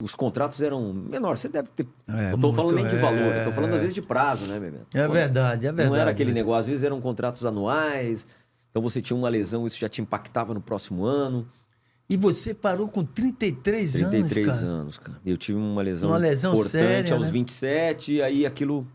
os contratos eram menores. Você deve ter... É, não estou falando nem de valor, é, estou falando às vezes de prazo, né, Bebeto? É verdade, é verdade. Não era aquele negócio, às vezes eram contratos anuais, então você tinha uma lesão, isso já te impactava no próximo ano. E você parou com 33 anos, 33 cara. anos, cara. Eu tive uma lesão importante séria, aos né? 27, e aí aquilo...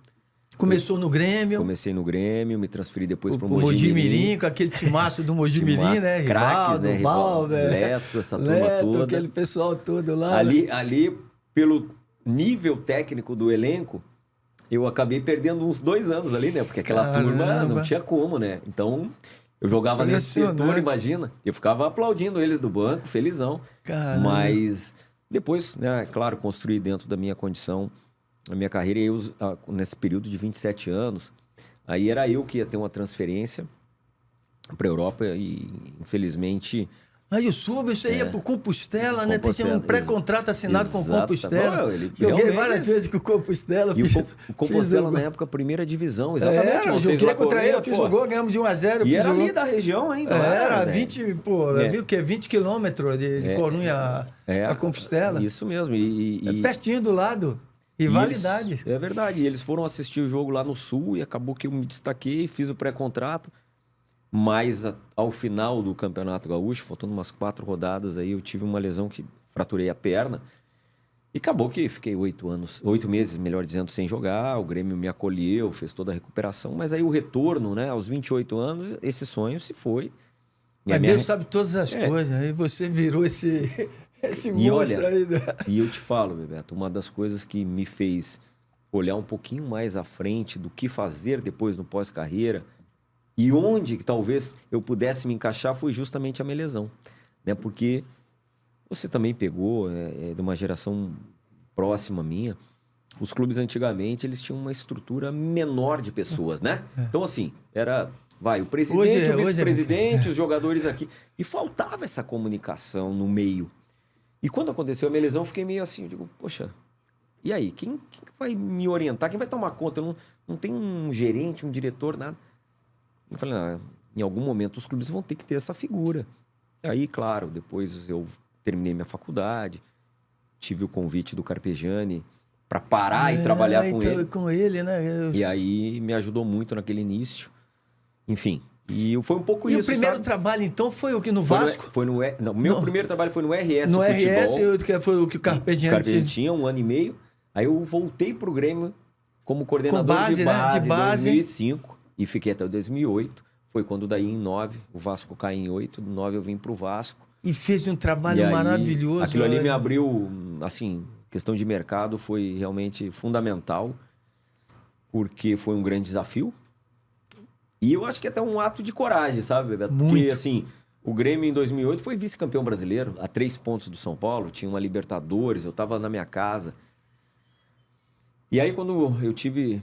Começou no Grêmio. Comecei no Grêmio, me transferi depois para o Mojimirim, com aquele timaço do Mojimirim, né? Craques, né? Rivaldo, Leto, essa turma toda. Aquele pessoal todo lá. Ali, pelo nível técnico do elenco, eu acabei perdendo uns 2 anos ali, né? Porque aquela turma não tinha como, né? Então, eu jogava nesse setor, imagina. Eu ficava aplaudindo eles do banco, felizão. Caramba. Mas depois, né? Claro, construí dentro da minha condição a minha carreira. E eu, nesse período de 27 anos, aí era eu que ia ter uma transferência para a Europa e, infelizmente... Aí eu soube, isso aí ia pro Compostela, né? Tinha um pré-contrato assinado com o Compostela. Joguei várias vezes com o Compostela. E o Compostela, na época, primeira divisão, exatamente. Eu joguei contra ele, eu fiz o gol, ganhamos de 1-0. E era ali da região ainda. Era 20, viu que é 20 quilômetros de Corunha a Compostela. Isso mesmo. É pertinho do lado. Rivalidade. É verdade. E eles foram assistir o jogo lá no Sul e acabou que eu me destaquei, fiz o pré-contrato. Mas ao final do Campeonato Gaúcho, faltando umas 4 rodadas, aí eu tive uma lesão que fraturei a perna. E acabou que fiquei 8 meses, melhor dizendo, sem jogar. O Grêmio me acolheu, fez toda a recuperação. Mas aí o retorno, né, aos 28 anos, esse sonho se foi. Mas Deus sabe todas as coisas. Aí você virou esse monstro aí. E eu te falo, Bebeto, uma das coisas que me fez olhar um pouquinho mais à frente do que fazer depois no pós-carreira e onde que talvez eu pudesse me encaixar foi justamente a minha lesão, né? Porque você também pegou, de uma geração próxima minha, os clubes antigamente eles tinham uma estrutura menor de pessoas, né? Então assim, era... o presidente, o vice-presidente, os jogadores aqui. E faltava essa comunicação no meio. E quando aconteceu a minha lesão, eu fiquei meio assim, eu digo, poxa, e aí? Quem vai me orientar? Quem vai tomar conta? Eu não tenho um gerente, um diretor, nada. Eu falei, em algum momento os clubes vão ter que ter essa figura. Aí, claro, depois eu terminei minha faculdade, tive o convite do Carpegiani para parar e trabalhar com ele. Com ele, né? E aí me ajudou muito naquele início. Enfim, e foi um pouco isso, E o primeiro trabalho, então, foi o que no Vasco? Meu primeiro trabalho foi no RS no Futebol. RS, que foi o que o Carpegiani tinha 1 ano e meio. Aí eu voltei pro Grêmio como coordenador de base, né? em 2005 e fiquei até 2008. Foi quando daí em 9, o Vasco caiu em 8, em 9 eu vim pro Vasco. E fez um trabalho maravilhoso. Aquilo ali me abriu, assim, questão de mercado foi realmente fundamental, porque foi um grande desafio. E eu acho que é até um ato de coragem, sabe, Bebeto? Porque, assim, o Grêmio em 2008 foi vice-campeão brasileiro, a 3 pontos do São Paulo, tinha uma Libertadores, eu estava na minha casa. E aí, quando eu tive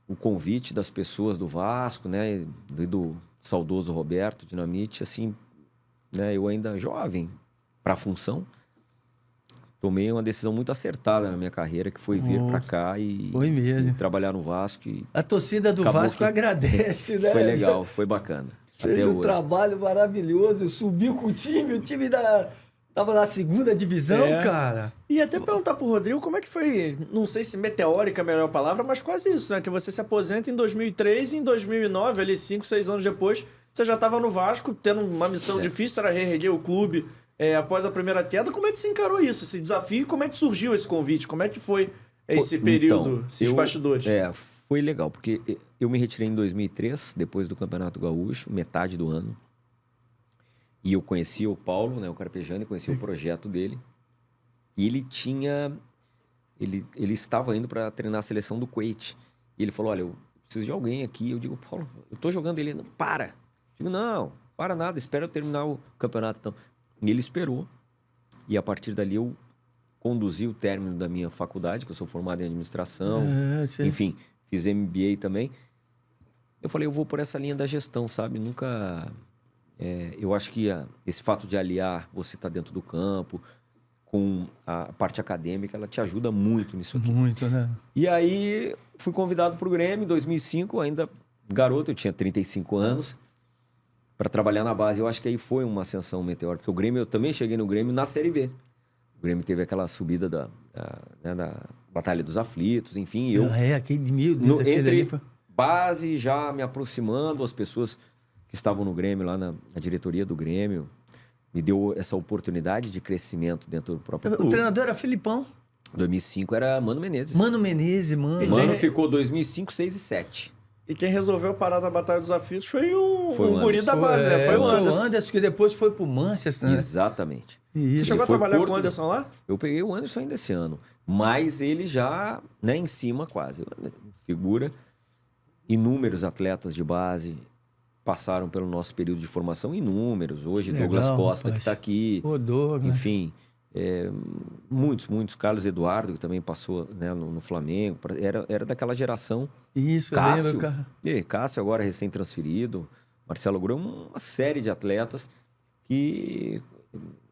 o convite das pessoas do Vasco, né, do saudoso Roberto Dinamite, assim, né, eu ainda jovem para a função, tomei uma decisão muito acertada na minha carreira, que foi vir para cá e trabalhar no Vasco. E a torcida do Vasco agradece, né? Foi legal, foi bacana. Fez um trabalho maravilhoso, subiu com o time tava na 2ª divisão, cara. E até perguntar pro Rodrigo como é que foi, não sei se meteórica é a melhor palavra, mas quase isso, né? Que você se aposenta em 2003 e em 2009, ali 5, 6 anos depois, você já tava no Vasco, tendo uma missão difícil, era reerguer o clube após a primeira queda. Como é que você encarou isso, esse desafio? Como é que surgiu esse convite? Como é que foi esse período, esses bastidores? Foi legal, porque eu me retirei em 2003, depois do Campeonato Gaúcho, metade do ano. E eu conheci o Paulo, né, o Carpegiani, conheci o projeto dele. E ele tinha... Ele estava indo para treinar a seleção do Kuwait. E ele falou, olha, eu preciso de alguém aqui. Eu digo, Paulo, eu tô jogando. Ele, não, para. Eu digo, não, para nada, espera eu terminar o campeonato. Então. E ele esperou. E a partir dali eu conduzi o término da minha faculdade, que eu sou formado em administração. Enfim, fiz MBA também. Eu falei, eu vou por essa linha da gestão, sabe? Nunca... eu acho que esse fato de aliar você estar dentro do campo com a parte acadêmica, ela te ajuda muito nisso aqui. Muito, né? E aí, fui convidado para o Grêmio em 2005, ainda garoto, eu tinha 35 anos, para trabalhar na base. Eu acho que aí foi uma ascensão meteórica, porque o Grêmio, eu também cheguei no Grêmio na Série B. O Grêmio teve aquela subida da Batalha dos Aflitos, enfim. Eu, aquele, meu Deus, entre base, já me aproximando, as pessoas que estavam no Grêmio, lá na diretoria do Grêmio, me deu essa oportunidade de crescimento dentro do próprio clube. O treinador era Filipão. 2005 era Mano Menezes. Mano Menezes. Mano ficou 2005, 6 e 7. E quem resolveu parar na Batalha dos Aflitos foi um o guri da base, né? Foi o Anderson. O Anderson, que depois foi pro Manchester, né? Exatamente. Isso. Você chegou a trabalhar com o Anderson lá? Eu peguei o Anderson ainda esse ano. Mas ele já, né, em cima quase. Figura. Inúmeros atletas de base passaram pelo nosso período de formação. Inúmeros. Hoje, Legal, Douglas Costa, rapaz. que está aqui. Douglas. Enfim, muitos. Carlos Eduardo, que também passou, né, no Flamengo. Era daquela geração. Isso, Cássio. eu lembro, cara. Cássio agora recém-transferido. Marcelo Grão. Uma série de atletas que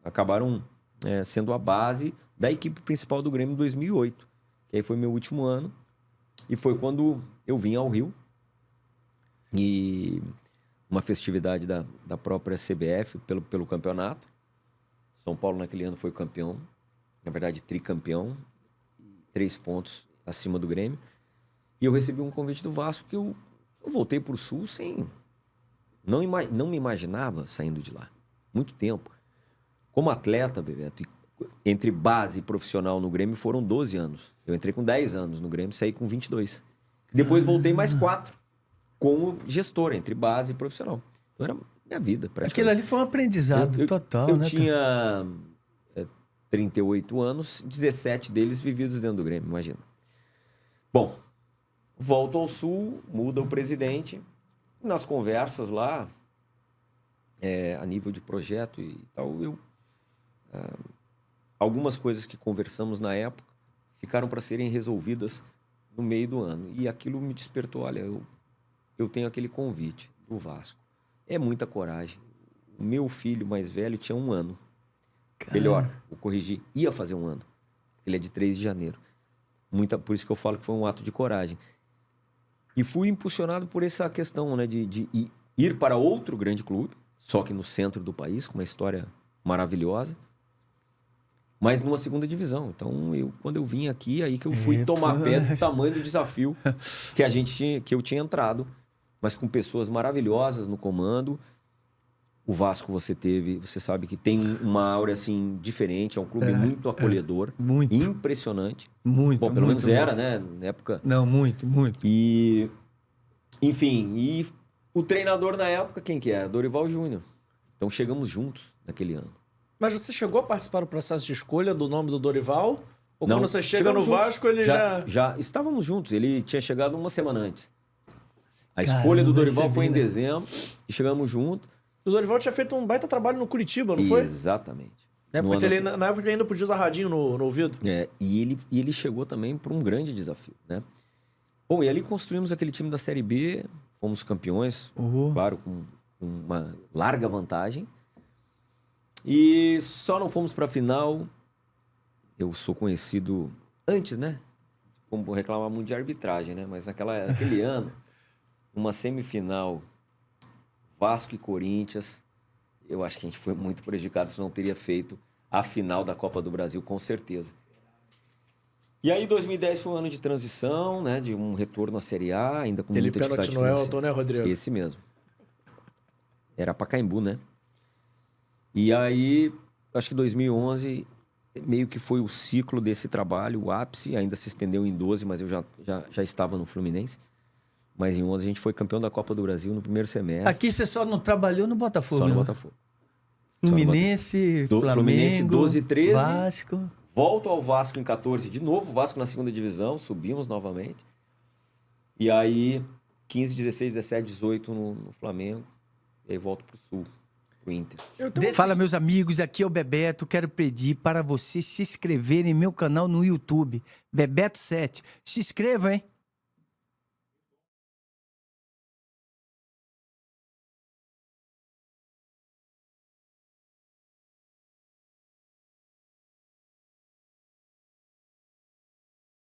acabaram sendo a base da equipe principal do Grêmio em 2008. Que aí foi meu último ano. E foi quando eu vim ao Rio. E uma festividade da própria CBF pelo campeonato. São Paulo naquele ano foi campeão. Na verdade, tricampeão. 3 pontos acima do Grêmio. E eu recebi um convite do Vasco que eu voltei para o Sul sem... Não me imaginava saindo de lá. Muito tempo. Como atleta, Bebeto, entre base e profissional no Grêmio foram 12 anos. Eu entrei com 10 anos no Grêmio e saí com 22. Depois voltei mais 4 como gestor entre base e profissional. Então era minha vida, praticamente. Aquilo ali foi um aprendizado total, eu né? Eu tinha 38 anos, 17 deles vividos dentro do Grêmio, imagina. Bom, volto ao Sul, muda o presidente. Nas conversas lá, a nível de projeto e tal, algumas coisas que conversamos na época ficaram para serem resolvidas no meio do ano. E aquilo me despertou, olha, eu tenho aquele convite do Vasco. É muita coragem. O meu filho mais velho tinha 1 ano. Melhor, vou corrigir, ia fazer 1 ano. Ele é de 3 de janeiro. Por isso que eu falo que foi um ato de coragem. E fui impulsionado por essa questão, né, de ir para outro grande clube, só que no centro do país, com uma história maravilhosa, mas numa 2ª divisão. Então, quando eu vim aqui, aí que eu fui tomar pé do tamanho do desafio que eu tinha entrado, mas com pessoas maravilhosas no comando. O Vasco você sabe que tem uma aura assim diferente, é um clube muito acolhedor, muito impressionante. Muito. Bom, pelo menos era, né, na época. Não, muito. E enfim, e o treinador na época quem que era? Dorival Júnior. Então chegamos juntos naquele ano. Mas você chegou a participar do processo de escolha do nome do Dorival? Ou Não, quando você chega no Vasco, ele já estávamos juntos. Ele tinha chegado 1 semana antes. A escolha do Dorival foi em dezembro e chegamos juntos. O Dorival tinha feito um baita trabalho no Curitiba, não foi? Exatamente. Na época ele ainda podia usar radinho no ouvido. E ele chegou também para um grande desafio, né? Bom, e ali construímos aquele time da Série B, fomos campeões, claro, com uma larga vantagem. E só não fomos para a final. Eu sou conhecido antes, né? Como reclamar muito de arbitragem, né? Mas naquele ano, uma semifinal, Vasco e Corinthians, eu acho que a gente foi muito prejudicado se não teria feito a final da Copa do Brasil, com certeza. E aí 2010 foi um ano de transição, né? De um retorno à Série A, ainda com muita dificuldade financeira. Pênalti no Elton, né, Rodrigo? Esse mesmo. Era Pacaembu, né? E aí, acho que 2011 meio que foi o ciclo desse trabalho, o ápice, ainda se estendeu em 12, mas eu já estava no Fluminense. Mas em 11 a gente foi campeão da Copa do Brasil no primeiro semestre. Aqui você só não trabalhou no Botafogo, Só no né? Botafogo. Fluminense, Flamengo, Fluminense 12 e 13. Vasco. Volto ao Vasco em 14 de novo, Vasco na 2ª divisão, subimos novamente. E aí, 15, 16, 17, 18 no Flamengo. E aí volto pro Sul, pro Inter. Fala, meus amigos, aqui é o Bebeto. Quero pedir para vocês se inscreverem em meu canal no YouTube, Bebeto 7. Se inscrevam, hein?